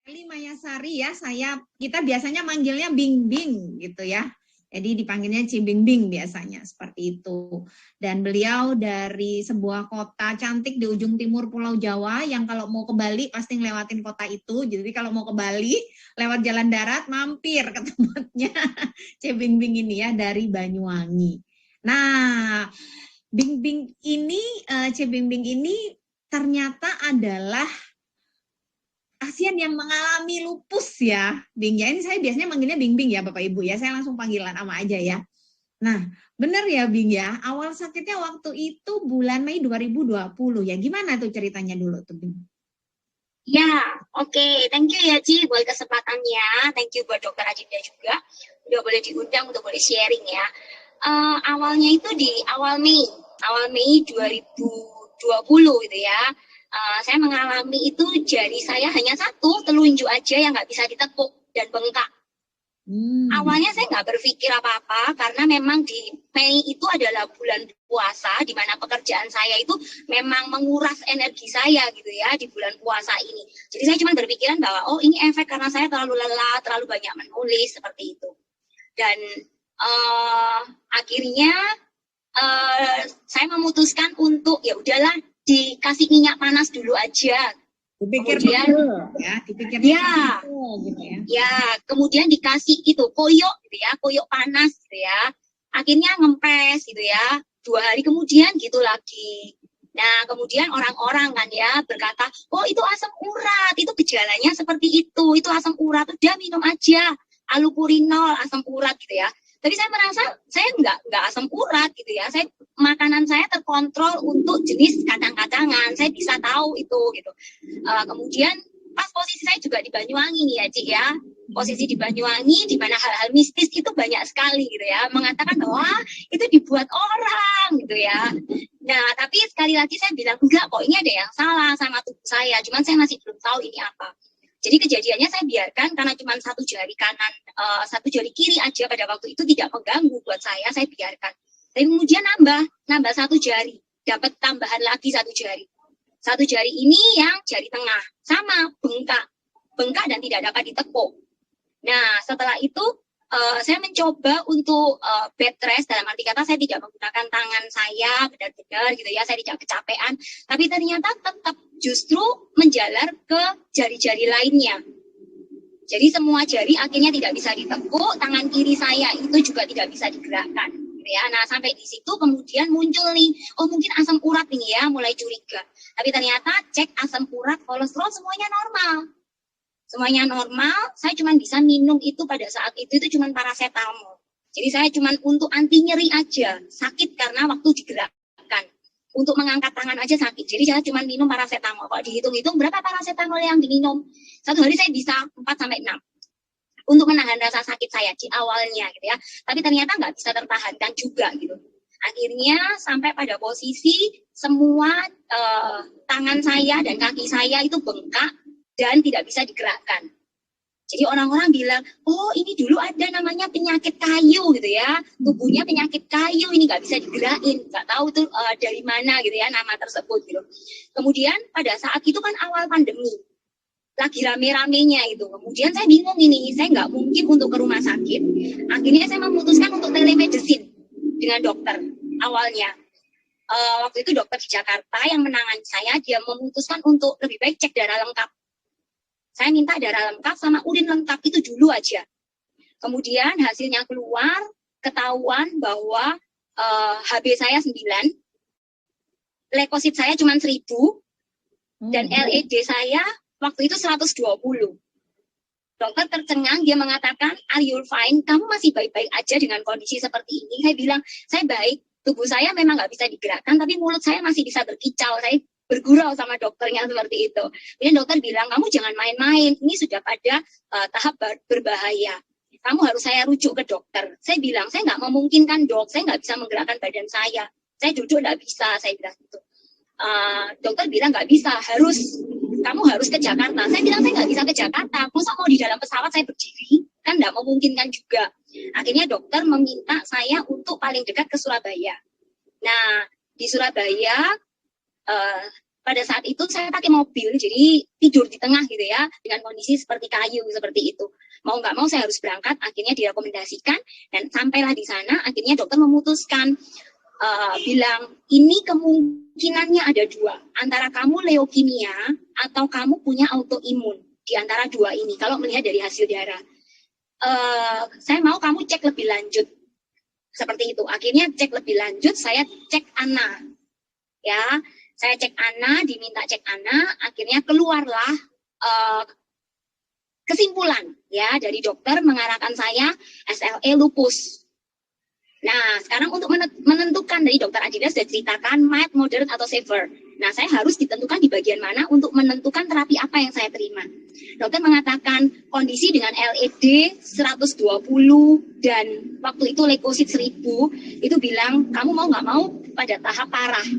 Mayasari ya, kita biasanya manggilnya Bing Bing gitu ya. Jadi dipanggilnya Cibing Bing biasanya seperti itu. Dan beliau dari sebuah kota cantik di ujung timur Pulau Jawa yang kalau mau ke Bali pasti ngelewatin kota itu. Jadi kalau mau ke Bali lewat jalan darat mampir ke tempatnya Cibing Bing ini ya dari Banyuwangi. Nah, Bing Bing ini, Cibing Bing ini ternyata adalah pasien yang mengalami lupus ya, Bing ya. Ini saya biasanya manggilnya Bing Bing ya Bapak Ibu ya. Saya langsung panggilan sama aja ya. Nah, benar ya Bing ya. Awal sakitnya waktu itu bulan Mei 2020 ya. Gimana tuh ceritanya dulu tuh Bing? Ya, oke. Thank you ya Ci buat kesempatannya. Thank you buat Dokter Ajinda juga. Udah boleh diundang untuk boleh sharing ya. Awalnya itu di awal Mei 2020 gitu ya. Saya mengalami itu jari saya hanya satu, telunjuk aja yang nggak bisa ditekuk dan bengkak. Awalnya saya nggak berpikir apa-apa karena memang di Mei itu adalah bulan puasa di mana pekerjaan saya itu memang menguras energi saya gitu ya di bulan puasa ini. Jadi saya cuma berpikiran bahwa oh ini efek karena saya terlalu lelah, terlalu banyak menulis seperti itu. Dan akhirnya saya memutuskan untuk ya udahlah dikasih minyak panas dulu aja. Dipikir Kemudian dipikir gitu ya. Ya, kemudian dikasih itu koyok gitu ya, koyok panas gitu ya. Akhirnya ngempes gitu ya. 2 hari kemudian gitu lagi. Nah, kemudian orang-orang kan ya berkata, "Oh, itu asam urat, itu gejalanya seperti itu asam urat, udah minum aja allopurinol asam urat gitu ya." Tapi saya merasa saya nggak asam urat gitu ya. Makanan saya terkontrol untuk jenis kacang-kacangan. Saya bisa tahu itu gitu. Kemudian pas posisi saya juga di Banyuwangi nih ya Cik ya. Posisi di Banyuwangi di mana hal-hal mistis itu banyak sekali gitu ya. Mengatakan bahwa itu dibuat orang gitu ya. Nah, tapi sekali lagi saya bilang enggak kok, ini ada yang salah sama tubuh saya. Cuman saya masih belum tahu ini apa. Jadi kejadiannya saya biarkan karena cuma satu jari kanan, satu jari kiri aja pada waktu itu tidak mengganggu buat saya biarkan. Tapi kemudian nambah satu jari, dapat tambahan lagi satu jari. Satu jari ini yang jari tengah, sama bengkak dan tidak dapat ditekuk. Nah, setelah itu saya mencoba untuk bed rest, dalam arti kata saya tidak menggunakan tangan saya benar-benar gitu ya, saya tidak kecapean, tapi ternyata tetap justru menjalar ke jari-jari lainnya. Jadi semua jari akhirnya tidak bisa ditekuk, tangan kiri saya itu juga tidak bisa digerakkan. Ya, nah sampai di situ kemudian muncul nih, oh mungkin asam urat ini ya, mulai curiga. Tapi ternyata cek asam urat, kolesterol semuanya normal. Semuanya normal, saya cuma bisa minum itu pada saat itu cuma paracetamol. Jadi saya cuma untuk anti nyeri aja, sakit karena waktu digerakkan. Untuk mengangkat tangan aja sakit, jadi saya cuma minum paracetamol. Kalau dihitung-hitung berapa paracetamol yang diminum? Satu hari saya bisa 4-6 untuk menahan rasa sakit saya di awalnya gitu ya. Tapi ternyata nggak bisa tertahankan juga gitu. Akhirnya sampai pada posisi semua tangan saya dan kaki saya itu bengkak dan tidak bisa digerakkan. Jadi orang-orang bilang, oh ini dulu ada namanya penyakit kayu gitu ya, tubuhnya penyakit kayu, ini nggak bisa digerakin, nggak tahu tuh dari mana gitu ya nama tersebut gitu. Kemudian pada saat itu kan awal pandemi, lagi rame-ramenya itu. Kemudian saya bingung ini, saya nggak mungkin untuk ke rumah sakit. Akhirnya saya memutuskan untuk telemedicine dengan dokter awalnya. Waktu itu dokter di Jakarta yang menangani saya, dia memutuskan untuk lebih baik cek darah lengkap. Saya minta darah lengkap sama urin lengkap itu dulu aja. Kemudian hasilnya keluar, ketahuan bahwa HB saya 9, leukosit saya cuma 1000, dan LED saya waktu itu 120. Dokter tercengang, dia mengatakan, are you fine? Kamu masih baik-baik aja dengan kondisi seperti ini? Saya bilang, saya baik. Tubuh saya memang nggak bisa digerakkan, tapi mulut saya masih bisa berkicau. Saya bergurau sama dokternya seperti itu. Kemudian dokter bilang, kamu jangan main-main. Ini sudah pada tahap berbahaya. Kamu harus saya rujuk ke dokter. Saya bilang, saya nggak memungkinkan dok. Saya nggak bisa menggerakkan badan saya. Saya duduk nggak bisa, saya bilang gitu. Dokter bilang nggak bisa, kamu harus ke Jakarta. Saya bilang saya nggak bisa ke Jakarta. Masa mau di dalam pesawat saya berdiri? Kan nggak memungkinkan juga. Akhirnya dokter meminta saya untuk paling dekat ke Surabaya. Nah, di Surabaya pada saat itu saya pakai mobil, jadi tidur di tengah gitu ya, dengan kondisi seperti kayu seperti itu. Mau nggak mau saya harus berangkat, akhirnya direkomendasikan, dan sampailah di sana, akhirnya dokter memutuskan, bilang, ini kemungkinannya ada dua, antara kamu leukemia atau kamu punya autoimun, di antara dua ini, kalau melihat dari hasil darah. Saya mau kamu cek lebih lanjut, seperti itu. Akhirnya cek lebih lanjut, saya cek ANA, ya, saya cek ANA, diminta cek ANA, akhirnya keluarlah kesimpulan ya dari dokter mengarahkan saya SLE lupus. Nah, sekarang untuk menentukan, dari dokter Adinda sudah ceritakan mild, moderate, atau severe. Nah, saya harus ditentukan di bagian mana untuk menentukan terapi apa yang saya terima. Dokter mengatakan kondisi dengan LED 120 dan waktu itu leukosit 1000, itu bilang kamu mau nggak mau pada tahap parah.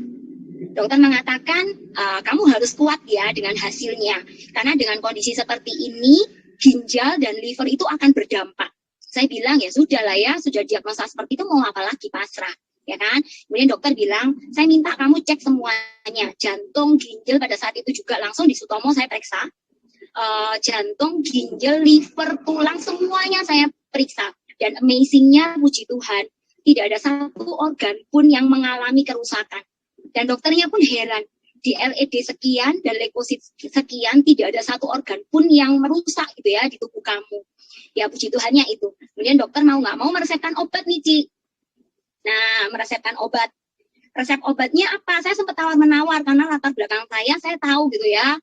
Dokter mengatakan kamu harus kuat ya dengan hasilnya, karena dengan kondisi seperti ini ginjal dan liver itu akan berdampak. Saya bilang ya sudah lah ya, sudah diagnosa seperti itu mau apa lagi, pasrah, ya kan. Kemudian dokter bilang saya minta kamu cek semuanya, jantung, ginjal, pada saat itu juga langsung di Sutomo saya periksa, jantung, ginjal, liver, tulang, semuanya saya periksa. Dan amazingnya, puji Tuhan, tidak ada satu organ pun yang mengalami kerusakan. Dan dokternya pun heran, di LED sekian dan leukosit sekian tidak ada satu organ pun yang merusak gitu ya di tubuh kamu. Ya puji Tuhannya itu. Kemudian dokter mau nggak mau meresepkan obat nih, Ci. Nah, meresepkan obat. Resep obatnya apa? Saya sempat tawar-menawar karena latar belakang saya tahu gitu ya,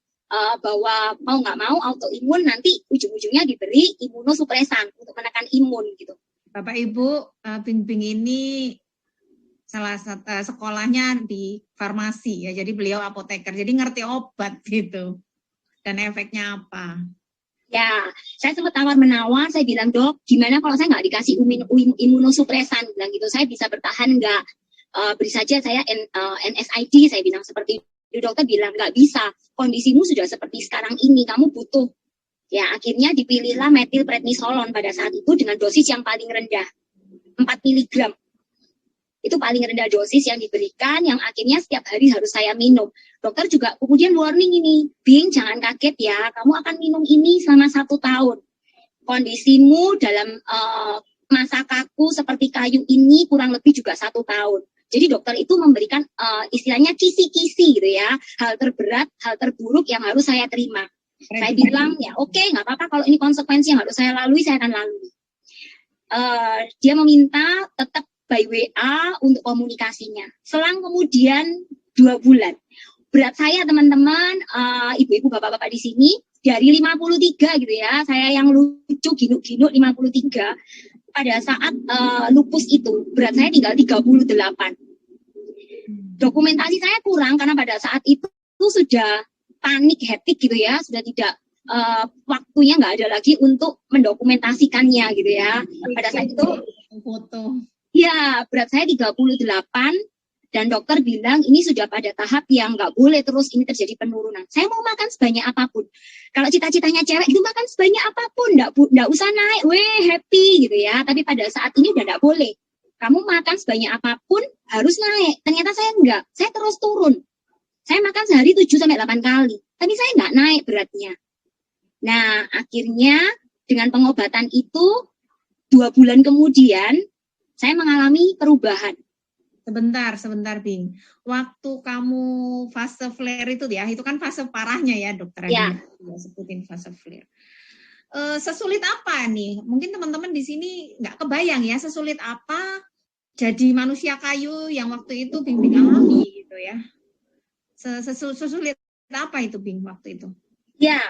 bahwa mau nggak mau autoimun nanti ujung-ujungnya diberi imunosupresan untuk menekan imun gitu. Bapak Ibu, Bing ini salah satu sekolahnya di farmasi ya, jadi beliau apoteker, jadi ngerti obat gitu dan efeknya apa. Ya, saya sempat tawar-menawar, saya bilang, dok, gimana kalau saya nggak dikasih imunosupresan, bilang gitu, saya bisa bertahan nggak? Beri saja saya NSAID, saya bilang seperti itu. Dokter bilang, nggak bisa, kondisimu sudah seperti sekarang ini, kamu butuh. Ya, akhirnya dipilihlah metilprednisolon pada saat itu dengan dosis yang paling rendah, 4 mg. Itu paling rendah dosis yang diberikan, yang akhirnya setiap hari harus saya minum. Dokter juga kemudian warning ini, Bing, jangan kaget ya, kamu akan minum ini selama 1 tahun. Kondisimu dalam masa kaku seperti kayu ini kurang lebih juga 1 tahun. Jadi dokter itu memberikan istilahnya kisi-kisi gitu ya, hal terberat, hal terburuk yang harus saya terima. Saya bilang, ya oke, nggak apa-apa, kalau ini konsekuensi yang harus saya lalui, saya akan lalui. Dia meminta tetap by WA untuk komunikasinya. Selang kemudian 2 bulan. Berat saya teman-teman, ibu-ibu, bapak-bapak di sini, dari 53 gitu ya, saya yang lucu, ginuk-ginuk 53, pada saat lupus itu, berat saya tinggal 38. Dokumentasi saya kurang, karena pada saat itu sudah panik, hektik gitu ya, sudah tidak, waktunya nggak ada lagi untuk mendokumentasikannya gitu ya. Pada saat itu, foto. Ya, berat saya 38 dan dokter bilang ini sudah pada tahap yang nggak boleh terus ini terjadi penurunan. Saya mau makan sebanyak apapun. Kalau cita-citanya cewek itu makan sebanyak apapun, nggak usah naik, happy gitu ya. Tapi pada saat ini udah nggak boleh. Kamu makan sebanyak apapun harus naik. Ternyata saya enggak, saya terus turun. Saya makan sehari 7-8 kali, tapi saya nggak naik beratnya. Nah, akhirnya dengan pengobatan itu 2 bulan kemudian saya mengalami perubahan. Sebentar, Bing. Waktu kamu fase flare itu ya, itu kan fase parahnya ya, dokter. Ya. Sebutin fase flare. Sesulit apa nih? Mungkin teman-teman di sini nggak kebayang ya, sesulit apa jadi manusia kayu yang waktu itu Bing alami gitu ya. Sesulit apa itu Bing waktu itu? Ya.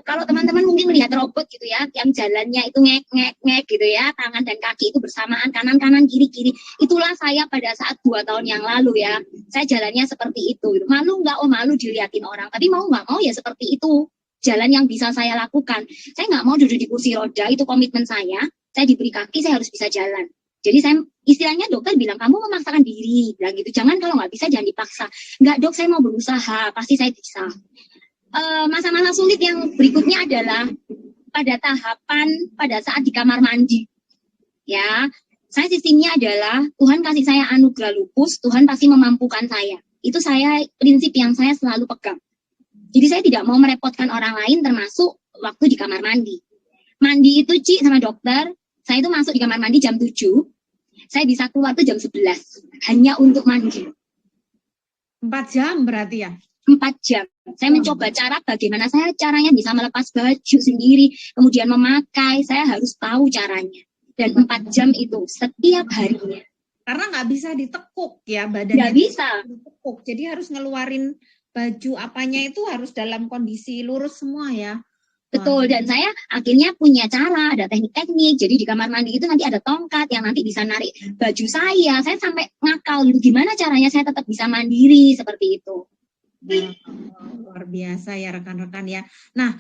Kalau teman-teman mungkin melihat robot gitu ya, yang jalannya itu ngek gitu ya, tangan dan kaki itu bersamaan, kanan-kanan, kiri-kiri. Itulah saya pada saat 2 tahun yang lalu ya. Saya jalannya seperti itu. Gitu. Malu nggak? Oh malu dilihatin orang. Tapi mau nggak mau ya seperti itu. Jalan yang bisa saya lakukan. Saya nggak mau duduk di kursi roda, itu komitmen saya. Saya diberi kaki, saya harus bisa jalan. Jadi saya, istilahnya dokter bilang, kamu memaksakan diri. Bilang gitu, jangan kalau nggak bisa, jangan dipaksa. Nggak dok, saya mau berusaha, pasti saya bisa. Masa-masa sulit yang berikutnya adalah pada tahapan pada saat di kamar mandi. Ya, saya sistemnya adalah Tuhan kasih saya anugerah lupus, Tuhan pasti memampukan saya. Itu prinsip yang saya selalu pegang. Jadi saya tidak mau merepotkan orang lain, termasuk waktu di kamar mandi. Mandi itu Ci sama dokter, saya itu masuk di kamar mandi jam 7, saya bisa keluar tuh jam 11, hanya untuk mandi. 4 jam berarti ya? 4 jam. Saya mencoba bagaimana caranya bisa melepas baju sendiri, kemudian memakai, saya harus tahu caranya. Dan 4 jam itu setiap harinya. Karena nggak bisa ditekuk ya badannya. Nggak bisa. Ditekuk, jadi harus ngeluarin baju apanya itu harus dalam kondisi lurus semua ya. Betul, dan saya akhirnya punya cara, ada teknik-teknik. Jadi di kamar mandi itu nanti ada tongkat yang nanti bisa narik baju saya. Saya sampai ngakal gitu, gimana caranya saya tetap bisa mandiri seperti itu. Nah, luar biasa ya rekan-rekan ya. Nah,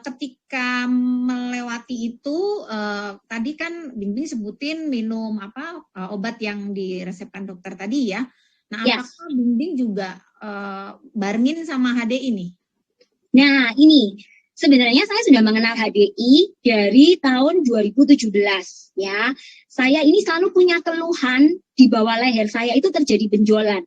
ketika melewati itu, tadi kan Bingbing sebutin minum obat yang diresepkan dokter tadi ya. Nah, apakah Bingbing juga barengin sama HDI nih? Nah, ini sebenarnya saya sudah mengenal HDI dari tahun 2017 ya. Saya ini selalu punya keluhan di bawah leher saya itu terjadi benjolan.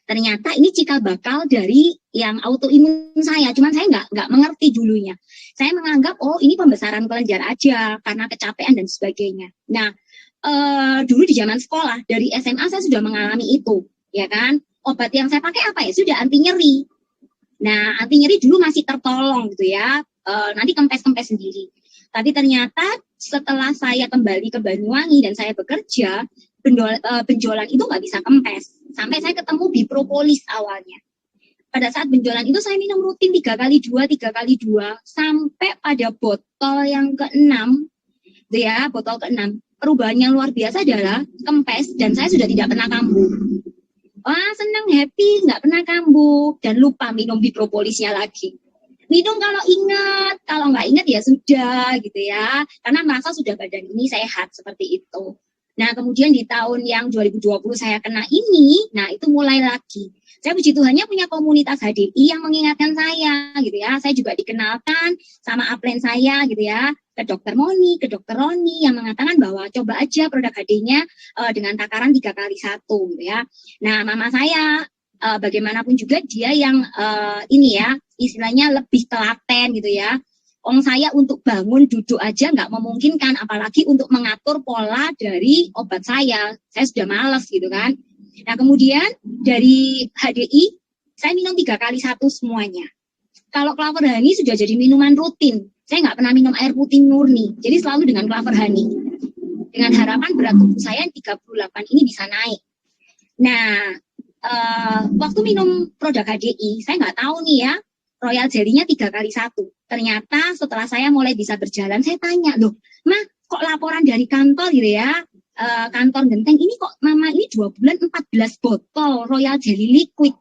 Ternyata ini cikal bakal dari yang autoimun saya, cuman saya nggak mengerti dulunya. Saya menganggap ini pembesaran kelenjar aja karena kecapean dan sebagainya. Nah, dulu di zaman sekolah dari SMA saya sudah mengalami itu, ya kan? Obat yang saya pakai apa ya? Sudah anti nyeri. Nah, anti nyeri dulu masih tertolong gitu ya. Nanti kempes-kempes sendiri. Tapi ternyata setelah saya kembali ke Banyuwangi dan saya bekerja, benjolan itu nggak bisa kempes. Sampai saya ketemu bipropolis awalnya. Pada saat benjolan itu saya minum rutin 3x2, sampai pada botol yang ke-6, ya, botol ke-6. Perubahan yang luar biasa adalah kempes dan saya sudah tidak pernah kambuh. Wah, senang, happy, nggak pernah kambuh dan lupa minum bipropolisnya lagi. Minum kalau ingat, kalau nggak ingat ya sudah gitu ya. Karena merasa sudah badan ini sehat seperti itu. Nah, kemudian di tahun yang 2020 saya kena ini, nah itu mulai lagi. Saya puji Tuhannya punya komunitas HDI yang mengingatkan saya gitu ya. Saya juga dikenalkan sama upline saya gitu ya, ke Dokter Moni, ke Dokter Roni yang mengatakan bahwa coba aja produk HDI-nya dengan takaran 3x1 gitu ya. Nah, mama saya bagaimanapun juga dia yang ini ya, istilahnya lebih telaten gitu ya. Saya untuk bangun duduk aja nggak memungkinkan, apalagi untuk mengatur pola dari obat saya sudah malas gitu kan. Nah kemudian dari HDI saya minum 3x1 semuanya. Kalau Clover Honey sudah jadi minuman rutin, saya nggak pernah minum air putih murni, jadi selalu dengan Clover Honey. Dengan harapan berat tubuh saya 38 ini bisa naik. Nah waktu minum produk HDI saya nggak tahu nih ya, Royal Jelly-nya 3x1. Ternyata setelah saya mulai bisa berjalan, saya tanya, loh, Ma, kok laporan dari kantor gitu ya, kantor Genteng, ini kok Mama ini 2 bulan 14 botol Royal Jelly liquid.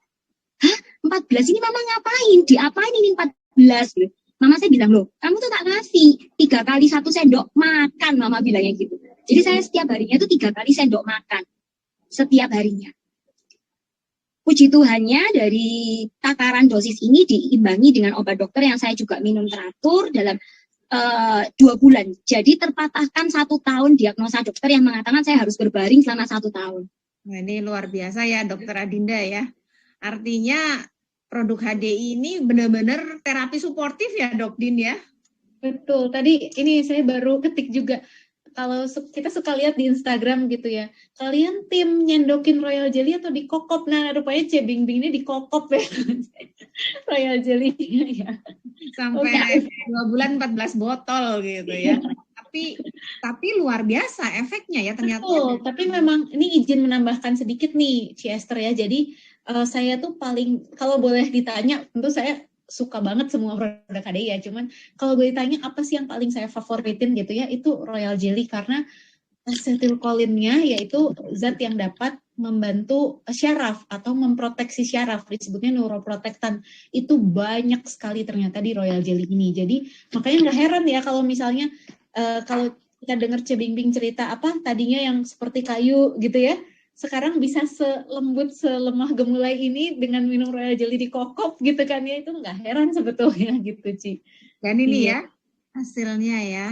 Hah, 14 ini Mama ngapain? Diapain ini 14? Gitu. Mama saya bilang, loh, kamu tuh tak ngasih 3x1 sendok makan, Mama bilangnya gitu. Jadi saya setiap harinya tuh 3 kali sendok makan. Setiap harinya. Puji Tuhannya dari takaran dosis ini diimbangi dengan obat dokter yang saya juga minum teratur dalam 2 bulan. Jadi terpatahkan 1 tahun diagnosa dokter yang mengatakan saya harus berbaring selama 1 tahun. Nah, ini luar biasa ya Dokter Adinda ya. Artinya produk HDI ini benar-benar terapi suportif ya Dok Din ya. Betul, tadi ini saya baru ketik juga. Kalau kita suka lihat di Instagram gitu ya, kalian tim nyendokin Royal Jelly atau dikokop? Nah, rupanya Bingbing ini dikokop ya, Royal Jelly ya. Sampai 2 bulan 14 botol gitu ya. Tapi luar biasa efeknya ya ternyata. Betul, tapi memang ini izin menambahkan sedikit nih, Ci Esther ya. Jadi saya tuh paling, kalau boleh ditanya, tentu saya suka banget semua produk HDI ya, cuman kalau gue ditanya apa sih yang paling saya favoritin gitu ya, itu Royal Jelly karena asetilkolinnya yaitu zat yang dapat membantu syaraf atau memproteksi syaraf, disebutnya neuroprotektan. Itu banyak sekali ternyata di Royal Jelly ini. Jadi makanya nggak heran ya kalau misalnya kalau kita dengar Bingbing cerita apa tadinya yang seperti kayu gitu ya, sekarang bisa selembut, selemah gemulai ini dengan minum Royal Jelly di kokop gitu kan ya, itu nggak heran sebetulnya gitu Ci. Dan ini ya hasilnya ya.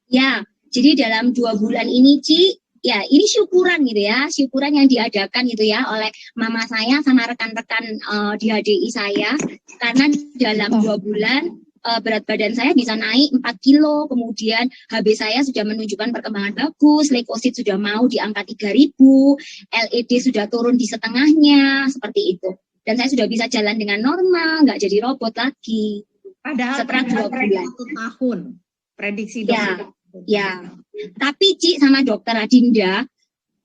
Ya, jadi dalam 2 bulan ini Ci, ya ini syukuran gitu ya, syukuran yang diadakan gitu ya oleh mama saya sama rekan-rekan di HDI saya, karena dalam 2 bulan berat badan saya bisa naik 4 kilo, kemudian HB saya sudah menunjukkan perkembangan bagus, leukosit sudah mau di angka 3.000, LED sudah turun di setengahnya, seperti itu. Dan saya sudah bisa jalan dengan normal, nggak jadi robot lagi. Padahal setelah 2 bulan. 1 tahun prediksi dokter. Ya. Tapi Ci sama dokter Adinda,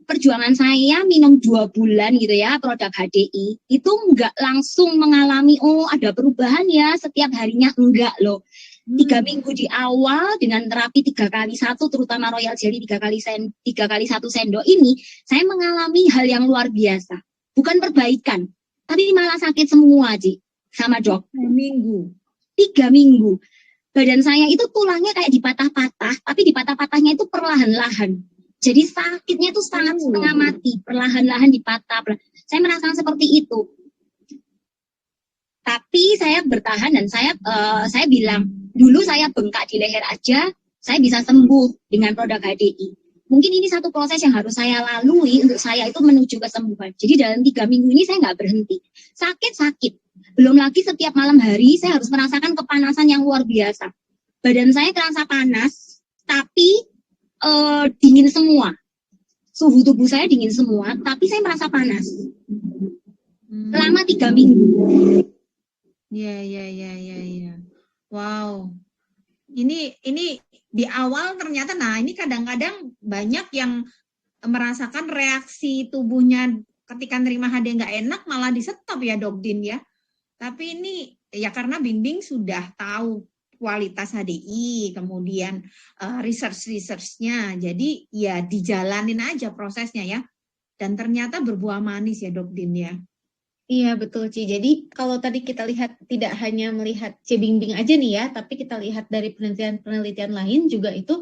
perjuangan saya minum 2 bulan gitu ya produk HDI itu nggak langsung mengalami ada perubahan ya setiap harinya, enggak loh. 3 minggu di awal dengan terapi 3x1 terutama Royal Jelly 3x1 sendok ini, saya mengalami hal yang luar biasa. Bukan perbaikan, tapi malah sakit semua Ci sama dok. 3 minggu. Badan saya itu tulangnya kayak dipatah-patah, tapi dipatah-patahnya itu perlahan-lahan. Jadi sakitnya itu sangat setengah mati, perlahan-lahan dipatah. Saya merasakan seperti itu. Tapi saya bertahan dan saya bilang, dulu saya bengkak di leher aja, saya bisa sembuh dengan produk HDI. Mungkin ini satu proses yang harus saya lalui untuk saya itu menuju kesembuhan. Jadi dalam 3 minggu ini saya nggak berhenti. Sakit. Belum lagi setiap malam hari saya harus merasakan kepanasan yang luar biasa. Badan saya terasa panas, tapi dingin semua. Suhu tubuh saya dingin semua, tapi saya merasa panas. Selama 3 minggu. Ya. Wow. Ini di awal ternyata, ini kadang-kadang banyak yang merasakan reaksi tubuhnya ketika nerima HD nggak enak malah di stop ya Dok Din ya. Tapi ini ya karena Bimbing sudah tahu kualitas HDI, kemudian research-nya, jadi ya dijalanin aja prosesnya ya. Dan ternyata berbuah manis ya Dok Din ya. Iya betul Ci. Jadi kalau tadi kita lihat tidak hanya melihat C Bingbing aja nih ya, tapi kita lihat dari penelitian lain juga itu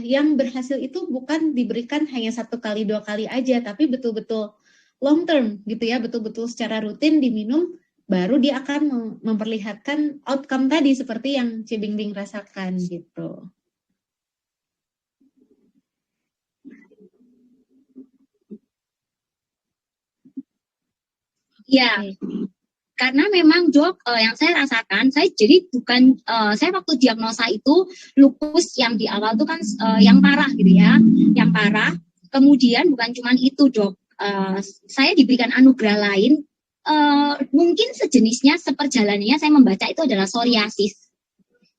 yang berhasil itu bukan diberikan hanya 1 kali 2 kali aja, tapi betul-betul long term gitu ya, betul-betul secara rutin diminum, baru dia akan memperlihatkan outcome tadi seperti yang C Bingbing rasakan gitu. Ya, karena memang dok yang saya rasakan, saya jadi bukan, saya waktu diagnosa itu lupus yang di awal itu kan yang parah gitu ya, yang parah. Kemudian bukan cuma itu dok, saya diberikan anugerah lain, mungkin sejenisnya seperjalanannya saya membaca itu adalah psoriasis.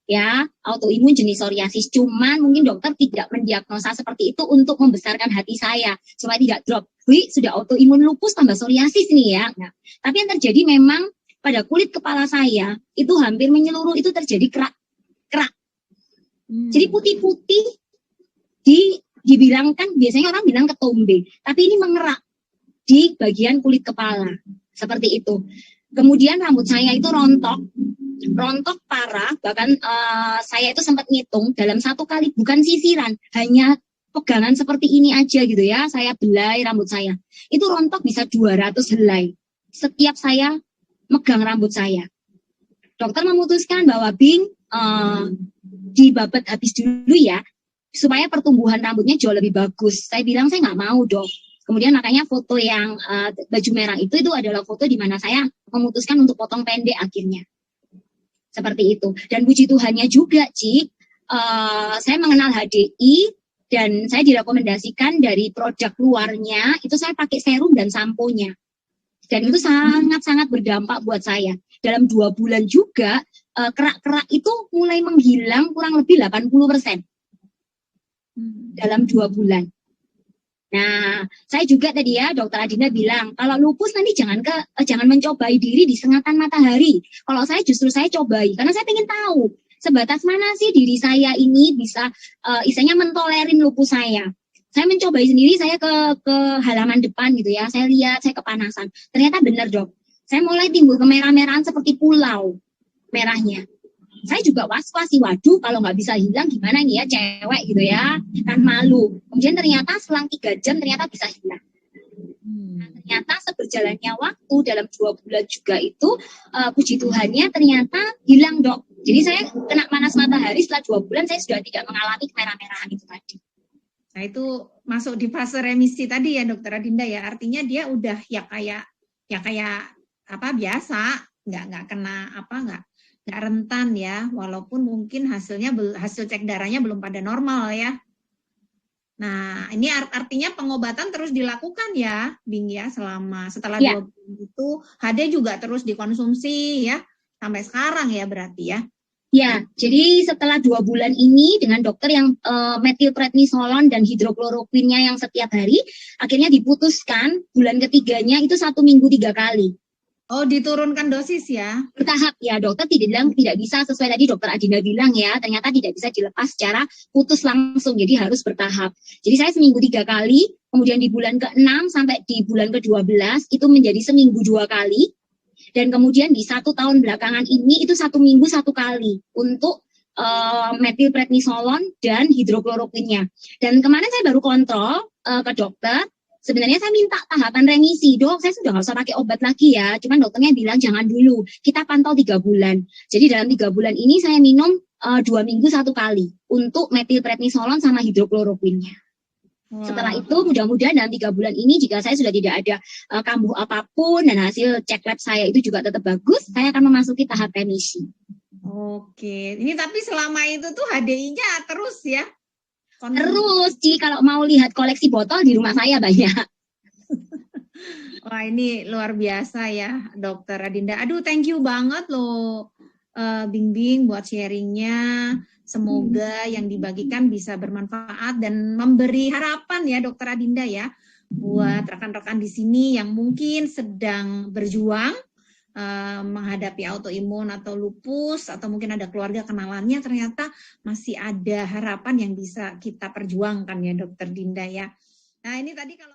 Ya, autoimun jenis psoriasis. Cuman mungkin dokter tidak mendiagnosa seperti itu untuk membesarkan hati saya supaya tidak drop. Sudah autoimun lupus tambah psoriasis nih ya. Nah, tapi yang terjadi memang pada kulit kepala saya itu hampir menyeluruh itu terjadi kerak. Jadi putih-putih dibilangkan biasanya orang bilang ketombe, tapi ini mengerak di bagian kulit kepala seperti itu. Kemudian rambut saya itu rontok parah, bahkan saya itu sempat ngitung dalam 1 kali, bukan sisiran, hanya pegangan seperti ini aja gitu ya, saya belai rambut saya, itu rontok bisa 200 helai setiap saya megang rambut saya. Dokter memutuskan bahwa Bing dibabat habis dulu ya, supaya pertumbuhan rambutnya jauh lebih bagus. Saya bilang saya nggak mau dok. Kemudian makanya foto yang baju merah itu adalah foto di mana saya memutuskan untuk potong pendek akhirnya. Seperti itu. Dan puji Tuhannya juga, Ci, saya mengenal HDI dan saya direkomendasikan dari produk luarnya, itu saya pakai serum dan samponya. Dan itu sangat-sangat berdampak buat saya. Dalam 2 bulan juga, kerak-kerak itu mulai menghilang kurang lebih 80%. Dalam 2 bulan. Nah, saya juga tadi ya, Dokter Adinda bilang, kalau lupus nanti jangan mencobai diri di sengatan matahari. Kalau saya justru saya cobai, karena saya ingin tahu sebatas mana sih diri saya ini bisa, istilahnya mentolerin lupus saya. Saya mencobai sendiri, saya ke halaman depan gitu ya, saya lihat, saya kepanasan. Ternyata benar dok, saya mulai timbul kemerah-merahan seperti pulau merahnya. Saya juga was-was sih, waduh kalau nggak bisa hilang gimana nih ya cewek gitu ya, kan malu. Kemudian ternyata selang 3 jam ternyata bisa hilang. Nah, ternyata seberjalannya waktu dalam 2 bulan juga itu, puji Tuhannya ternyata hilang dok. Jadi saya kena panas matahari setelah 2 bulan saya sudah tidak mengalami kemerah-merahan itu tadi. Nah itu masuk di fase remisi tadi ya Dokter Adinda ya, artinya dia udah ya kayak apa biasa, nggak kena apa nggak rentan ya, walaupun mungkin hasil cek darahnya belum pada normal ya. Nah ini artinya pengobatan terus dilakukan ya, Bing ya, setelah Ya. 2 bulan itu HD juga terus dikonsumsi ya sampai sekarang ya berarti ya. Ya, jadi setelah 2 bulan ini dengan dokter yang metilprednisolon dan hidrokloroquinnya yang setiap hari, akhirnya diputuskan bulan ketiganya itu 1 minggu 3 kali. Oh, diturunkan dosis ya? Bertahap ya, dokter tidak bilang tidak bisa sesuai tadi dokter Adinda bilang ya, ternyata tidak bisa dilepas secara putus langsung, jadi harus bertahap. Jadi saya seminggu 3 kali, kemudian di bulan ke-6 sampai di bulan ke-12 itu menjadi seminggu 2 kali. Dan kemudian di 1 tahun belakangan ini itu 1 minggu 1 kali untuk metilprednisolon dan hidrokloroquinnya. Dan kemarin saya baru kontrol ke dokter, sebenarnya saya minta tahapan remisi, dok saya sudah nggak usah pakai obat lagi ya, cuman dokternya bilang jangan dulu, kita pantau 3 bulan. Jadi dalam 3 bulan ini saya minum 2 minggu 1 kali untuk metilprednisolon sama hidrokloroquinnya. Setelah itu mudah-mudahan dalam 3 bulan ini jika saya sudah tidak ada kambuh apapun dan hasil cek lab saya itu juga tetap bagus, saya akan memasuki tahap remisi. Oke, ini tapi selama itu tuh HDI-nya terus ya? Terus, Ci, kalau mau lihat koleksi botol di rumah saya banyak. Wah ini luar biasa ya Dokter Adinda. Aduh thank you banget loh Bing Bing buat sharingnya. Semoga yang dibagikan bisa bermanfaat dan memberi harapan ya Dokter Adinda ya buat rekan-rekan di sini yang mungkin sedang berjuang menghadapi autoimun atau lupus atau mungkin ada keluarga kenalannya, ternyata masih ada harapan yang bisa kita perjuangkan ya Dokter Dinda ya. Nah ini tadi kalau